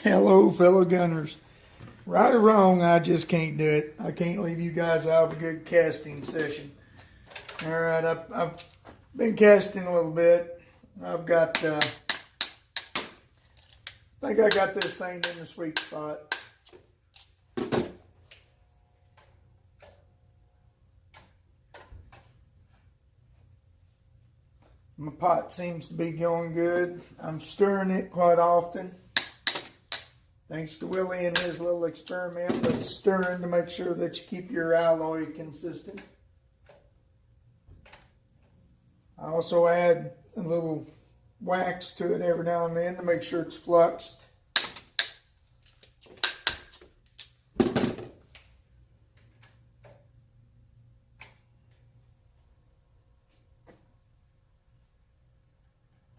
Hello, fellow gunners. Right or wrong, I just can't do it. I can't leave you guys out of a good casting session. All right, I've been casting a little bit. I've got, I think I got this thing in the sweet spot. My pot seems to be going good. I'm stirring it quite often. Thanks to Willie and his little experiment with stirring to make sure that you keep your alloy consistent. I also add a little wax to it every now and then to make sure it's fluxed. I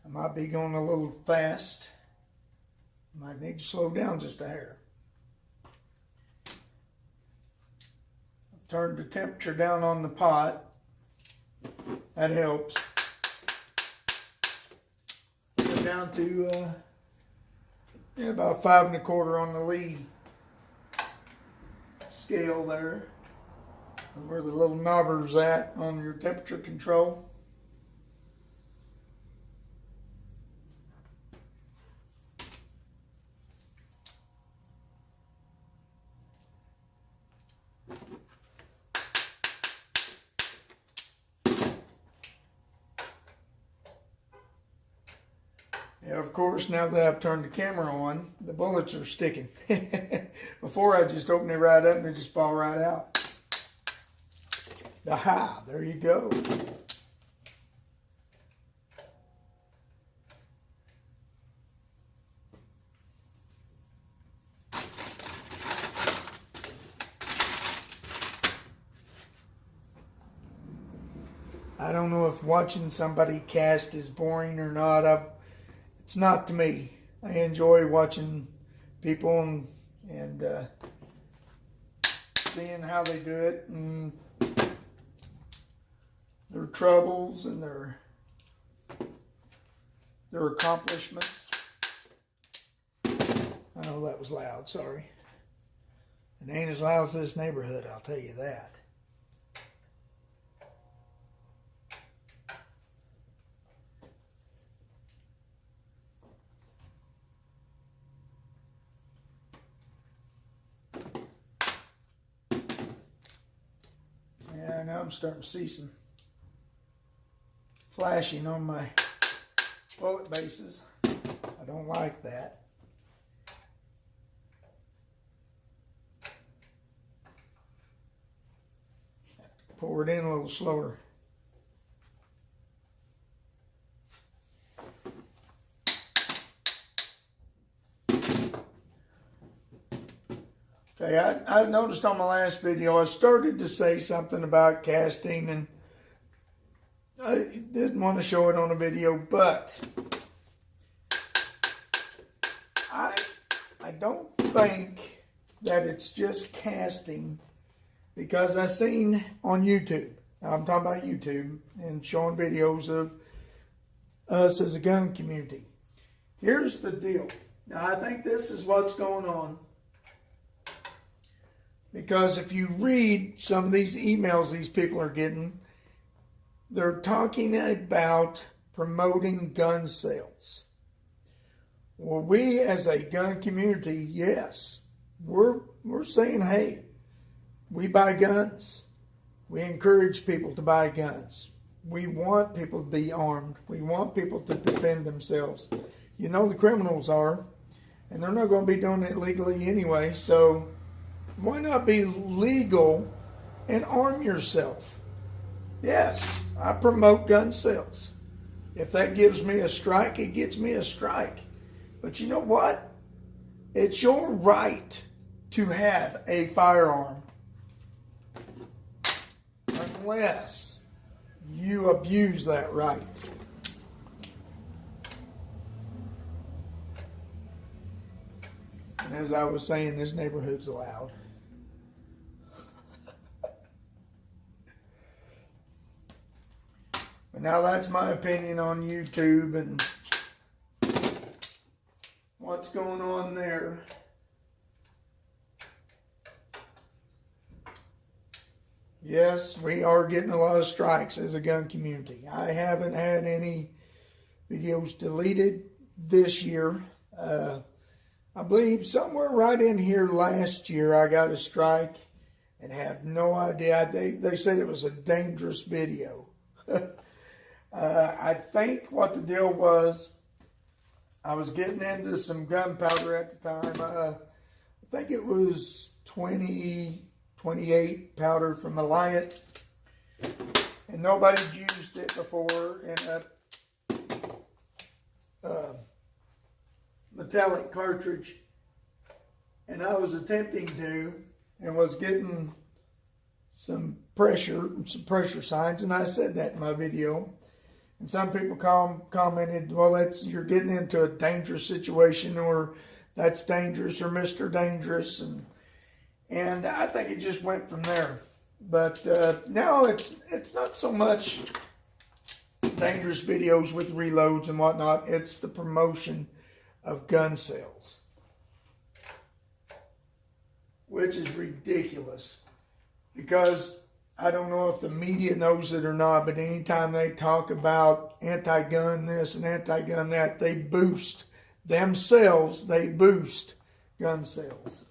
might be going a little fast. Might need to slow down just a hair. I've turned the temperature down on the pot. That helps. Go down to about 5 1/4 on the lead scale there, where the little knobber's at on your temperature control. Yeah, of course, now that I've turned the camera on, the bullets are sticking. Before I just open it right up and they just fall right out. Aha, there you go. I don't know if watching somebody cast is boring or not. It's not to me. I enjoy watching people and seeing how they do it and their troubles and their accomplishments. I know that was loud, sorry. It ain't as loud as this neighborhood, I'll tell you that. Yeah, now I'm starting to see some flashing on my bullet bases. I don't like that. Have to pour it in a little slower. Okay, I noticed on my last video I started to say something about casting, and I didn't want to show it on a video, but I don't think that it's just casting, because I seen on YouTube, I'm talking about YouTube and showing videos of us as a gun community. Here's the deal. Now I think this is what's going on. Because if you read some of these emails these people are getting, they're talking about promoting gun sales. Well, we as a gun community, yes, we're saying, hey, we buy guns. We encourage people to buy guns. We want people to be armed. We want people to defend themselves. You know the criminals are, and they're not going to be doing it legally anyway, so why not be legal and arm yourself? Yes, I promote gun sales. If that gives me a strike, it gets me a strike. But you know what? It's your right to have a firearm, unless you abuse that right. And as I was saying, this neighborhood's loud. But now that's my opinion on YouTube and what what's going on there. Yes, we are getting a lot of strikes as a gun community. I haven't had any videos deleted this year. I believe somewhere right in here last year I got a strike and have no idea. They said it was a dangerous video. I think what the deal was, I was getting into some gunpowder at the time. I think it was 28 powder from Alliant, and nobody's used it before in a metallic cartridge, and I was attempting to, and was getting some pressure signs, and I said that in my video. And some people commented, well, you're getting into a dangerous situation, or that's dangerous, or Mr. Dangerous, and I think it just went from there. But now it's not so much dangerous videos with reloads and whatnot. It's the promotion of gun sales, which is ridiculous, because I don't know if the media knows it or not, but anytime they talk about anti-gun this and anti-gun that, they boost themselves, they boost gun sales.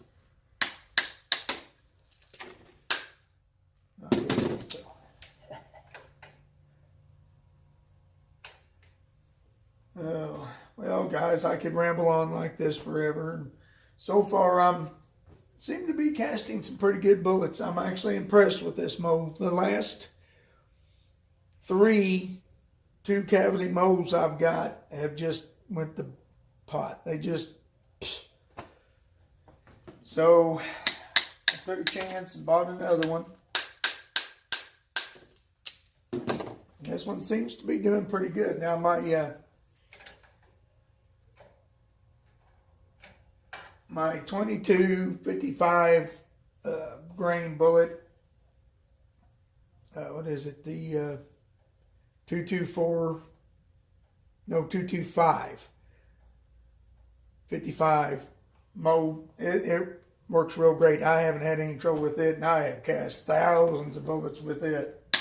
Well, guys, I could ramble on like this forever. And so far, seem to be casting some pretty good bullets. I'm actually impressed with this mold. The last 3 2-cavity molds I've got have just went to pot. They just... So, I took a chance and bought another one. And this one seems to be doing pretty good. Now, my 22-55 grain bullet, what is it, the 225 55 mold, it works real great. I haven't had any trouble with it, and I have cast thousands of bullets with it.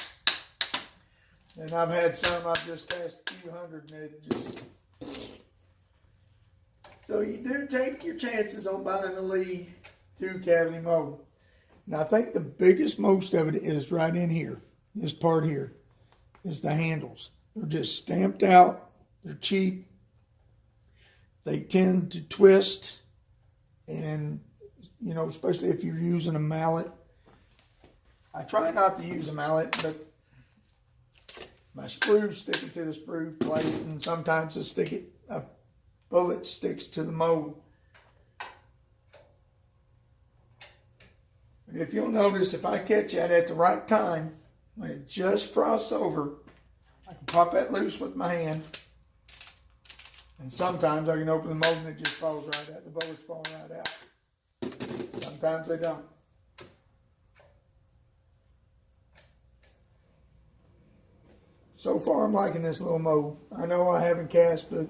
And I've had some I've just cast a few hundred, and it just... So you do take your chances on buying a Lee 2-cavity mold. And I think the biggest most of it is right in here. This part here is the handles. They're just stamped out. They're cheap. They tend to twist. And, you know, especially if you're using a mallet. I try not to use a mallet, but my sprue's sticking to the sprue plate, and sometimes a bullet sticks to the mold. But if you'll notice, if I catch that at the right time, when it just frosts over, I can pop that loose with my hand. And sometimes I can open the mold and it just falls right out. The bullets fall right out. Sometimes they don't. So far, I'm liking this little mold. I know I haven't cast, but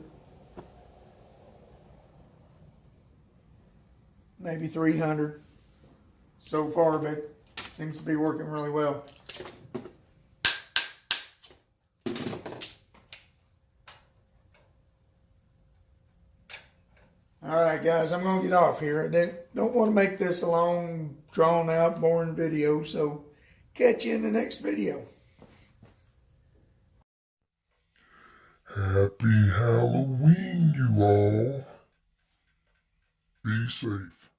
maybe 300 so far, but seems to be working really well. All right, guys, I'm going to get off here. I don't want to make this a long, drawn-out, boring video, so catch you in the next video. Happy Halloween, you all. Be safe.